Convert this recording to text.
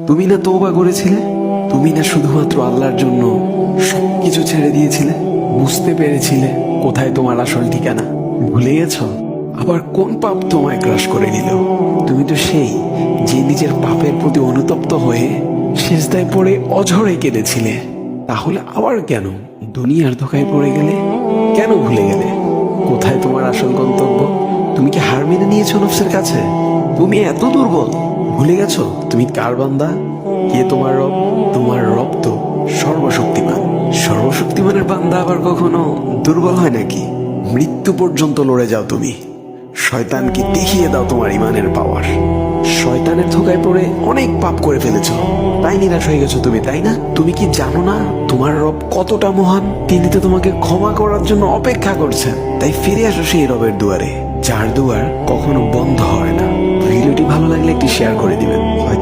তুমি না তওবা করেছিলে? তুমি না শুধুমাত্র আল্লাহর জন্য সবকিছু ছেড়ে দিয়েছিলে? বুঝতে পেরেছিলে কোথায় তোমার আসল ঠিকানা? ভুলে গেছো? আবার কোন পাপ তোমায় গ্রাস করে নিল? তুমি তো সেই যে নিজের পাপের প্রতি অনুতপ্ত হয়ে সিজদায় পড়ে অঝরে কেঁদেছিলে। তাহলে আবার কেন দুনিয়ার ধোকায় পড়ে গেলে? কেন ভুলে গেলে কোথায় তোমার আসল গন্তব্য? তুমি কি হার মেনে নিয়েছো নফসের কাছে? তুমি এত দুর্বল? ভুলে গেছো তুমি কার বান্দা? কে তোমার রব? তোমার রব তো সর্বশক্তিমান। সর্বশক্তিমানের বান্দা আবার কখনো দুর্বল হয় নাকি? মৃত্যু পর্যন্ত লড়ে যাও তুমি। শয়তানকে দেখিয়ে দাও তোমার ইমানের পাওয়ার। শয়তানের ধোকায় পড়ে অনেক পাপ করে ফেলেছো, তাই নিরাশ হয়ে গেছো তুমি, তাই না? তুমি কি জানো না তোমার রব কতটা মহান? তিনি তো তোমাকে ক্ষমা করার জন্য অপেক্ষা করছেন। তাই ফিরে আসো সেই রবের দুয়ারে, যার দুয়ার কখনো বন্ধ হয় না। ভিডিওটি ভালো লাগলে একটি শেয়ার করে দিবেন। হয়তো